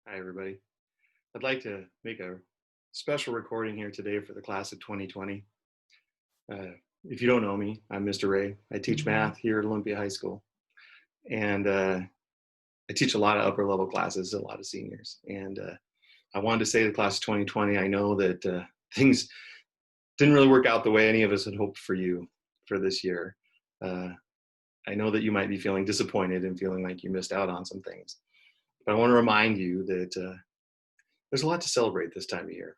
Hi, everybody. I'd like to make a special recording here today for the class of 2020. If you don't know me, I'm Mr. Ray. I teach math here at Olympia High School. And I teach a lot of upper level classes, a lot of seniors. And I wanted to say to the class of 2020, I know that things didn't really work out the way any of us had hoped for you for this year. I know that you might be feeling disappointed and feeling like you missed out on some things. But I want to remind you that there's a lot to celebrate this time of year.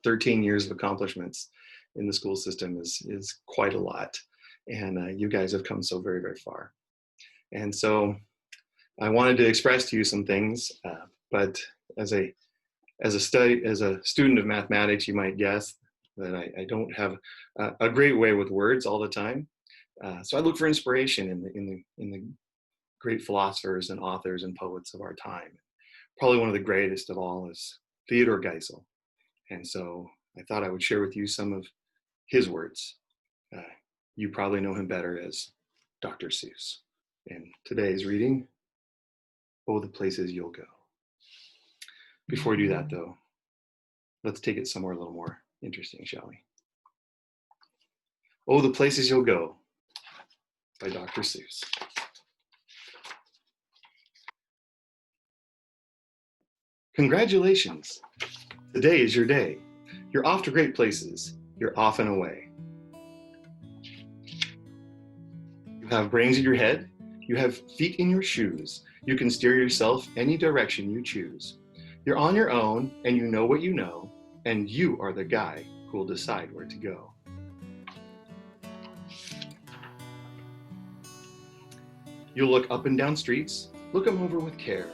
13 years of accomplishments in the school system is quite a lot. And you guys have come so very, very far. And so I wanted to express to you some things, but as a student of mathematics, you might guess that I don't have a great way with words all the time. So I look for inspiration in the great philosophers and authors and poets of our time. Probably one of the greatest of all is Theodore Geisel. And so I thought I would share with you some of his words. You probably know him better as Dr. Seuss. And today's reading, Oh, the Places You'll Go. Before we do that, though, let's take it somewhere a little more interesting, shall we? Oh, the Places You'll Go by Dr. Seuss. Congratulations. Today is your day. You're off to great places. You're off and away. You have brains in your head. You have feet in your shoes. You can steer yourself any direction you choose. You're on your own and you know what you know, and you are the guy who will decide where to go. You'll look up and down streets, look them over with care.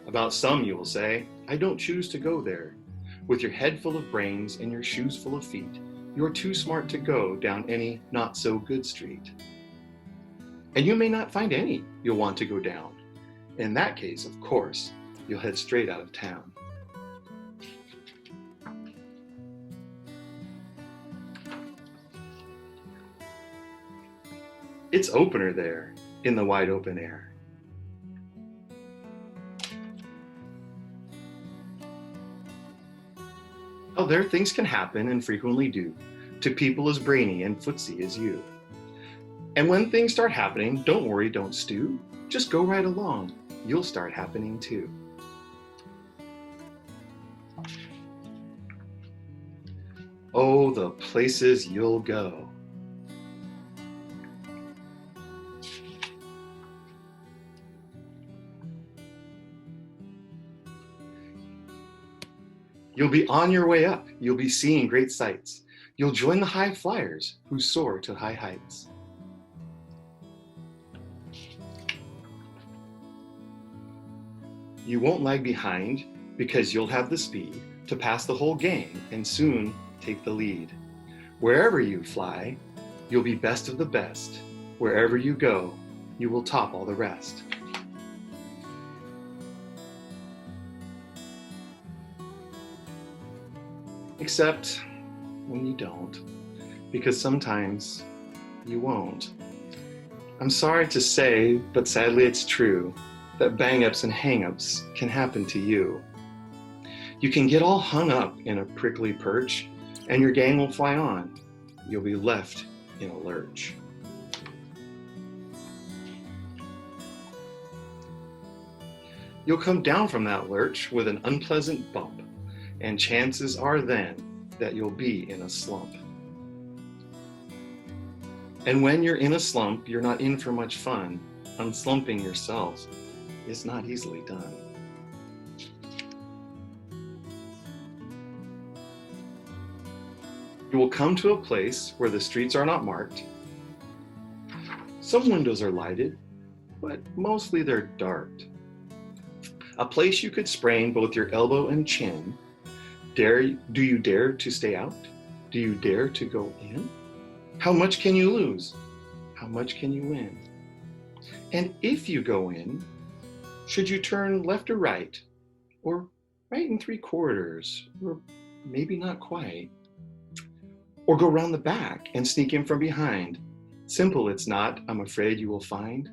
About some you will say, I don't choose to go there. With your head full of brains and your shoes full of feet, you're too smart to go down any not so good street. And you may not find any you'll want to go down. In that case, of course, you'll head straight out of town. It's opener there in the wide open air. Oh, there things can happen and frequently do to people as brainy and footsy as you. And when things start happening, don't worry, don't stew. Just go right along. You'll start happening too. Oh, the places you'll go. You'll be on your way up. You'll be seeing great sights. You'll join the high flyers who soar to high heights. You won't lag behind because you'll have the speed to pass the whole gang and soon take the lead. Wherever you fly, you'll be best of the best. Wherever you go, you will top all the rest. Except when you don't, because sometimes you won't. I'm sorry to say, but sadly it's true, that bang-ups and hang-ups can happen to you. You can get all hung up in a prickly perch, and your gang will fly on. You'll be left in a lurch. You'll come down from that lurch with an unpleasant bump, and chances are then that you'll be in a slump. And when you're in a slump, you're not in for much fun. Unslumping yourself is not easily done. You will come to a place where the streets are not marked. Some windows are lighted, but mostly they're dark. A place you could sprain both your elbow and chin. Do you dare to stay out? Do you dare to go in? How much can you lose? How much can you win? And if you go in, should you turn left or right? Or right and 3/4? Or maybe not quite? Or go round the back and sneak in from behind? Simple it's not, I'm afraid you will find,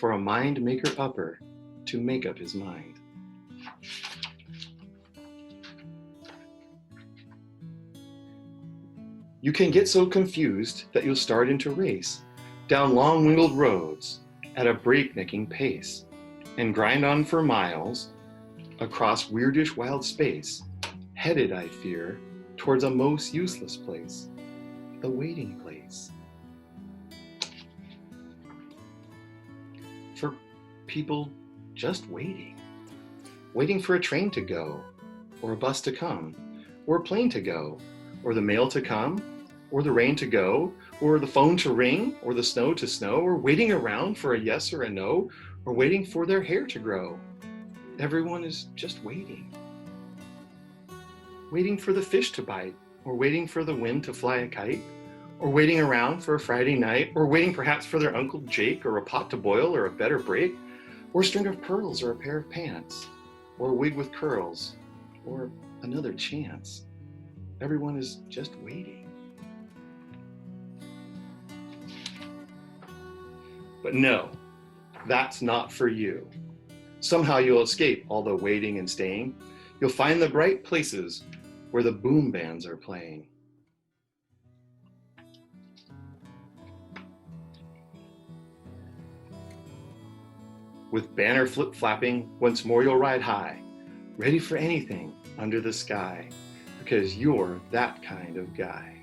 for a mind maker upper to make up his mind. You can get so confused that you'll start into race down long winded roads at a breaknecking pace and grind on for miles across weirdish wild space, headed, I fear, towards a most useless place, the waiting place. For people just waiting for a train to go, or a bus to come, or a plane to go, or the mail to come, or the rain to go, or the phone to ring, or the snow to snow, or waiting around for a yes or a no, or waiting for their hair to grow. Everyone is just waiting. Waiting for the fish to bite, or waiting for the wind to fly a kite, or waiting around for a Friday night, or waiting perhaps for their Uncle Jake, or a pot to boil, or a better break, or a string of pearls, or a pair of pants, or a wig with curls, or another chance. Everyone is just waiting. But no, that's not for you. Somehow you'll escape all the waiting and staying. You'll find the bright places where the boom bands are playing. With banner flip-flapping, once more you'll ride high, ready for anything under the sky, because you're that kind of guy.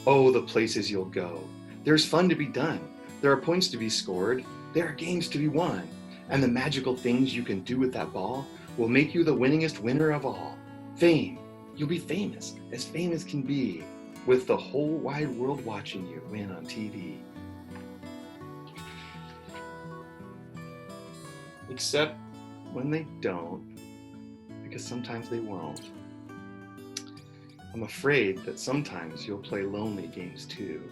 Oh, the places you'll go. There's fun to be done. There are points to be scored. There are games to be won. And the magical things you can do with that ball will make you the winningest winner of all. Fame. You'll be famous, as famous can be, with the whole wide world watching you win on TV. Except when they don't, because sometimes they won't. I'm afraid that sometimes you'll play lonely games too.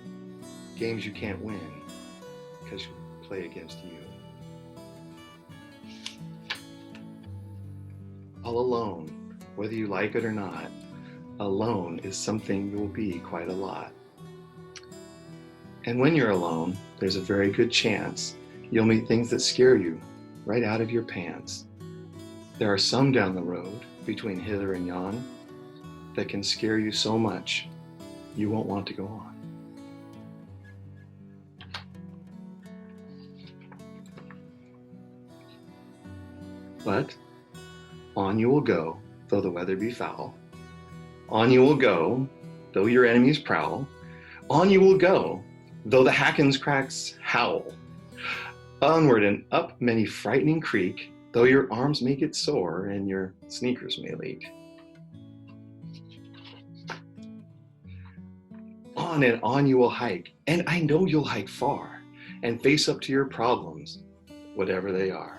Games you can't win because you play against you. All alone, whether you like it or not, alone is something you'll be quite a lot. And when you're alone, there's a very good chance you'll meet things that scare you right out of your pants. There are some down the road between hither and yon that can scare you so much you won't want to go on. But on you will go, though the weather be foul. On you will go, though your enemies prowl. On you will go, though the Hacken's cracks howl. Onward and up many frightening creek, though your arms may get sore and your sneakers may leak. On and on you will hike, and I know you'll hike far, and face up to your problems, whatever they are.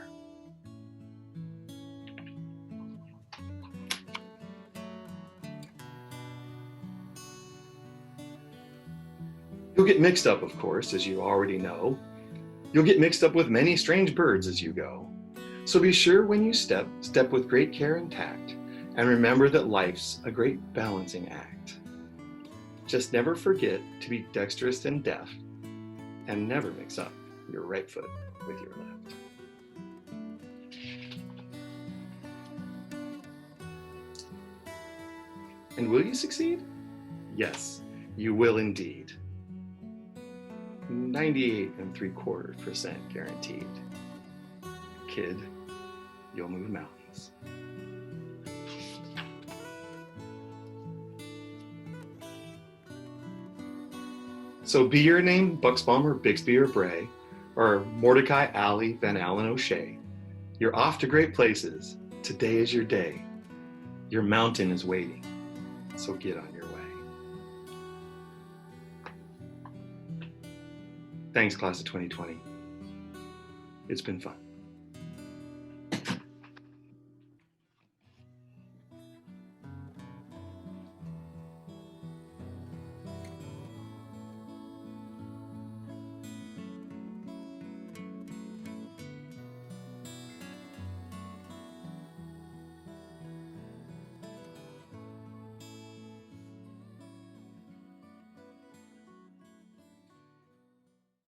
You'll get mixed up, of course, as you already know. You'll get mixed up with many strange birds as you go. So be sure when you step with great care and tact, and remember that life's a great balancing act. Just never forget to be dexterous and deft, and never mix up your right foot with your left. And will you succeed? Yes, you will indeed. 98.75% guaranteed. Kid, you'll move mountains. So be your name Buxbaum or Bixby or Bray, or Mordecai, Alley, Van Allen, O'Shea. You're off to great places. Today is your day. Your mountain is waiting, so get on your way. Thanks, class of 2020. It's been fun.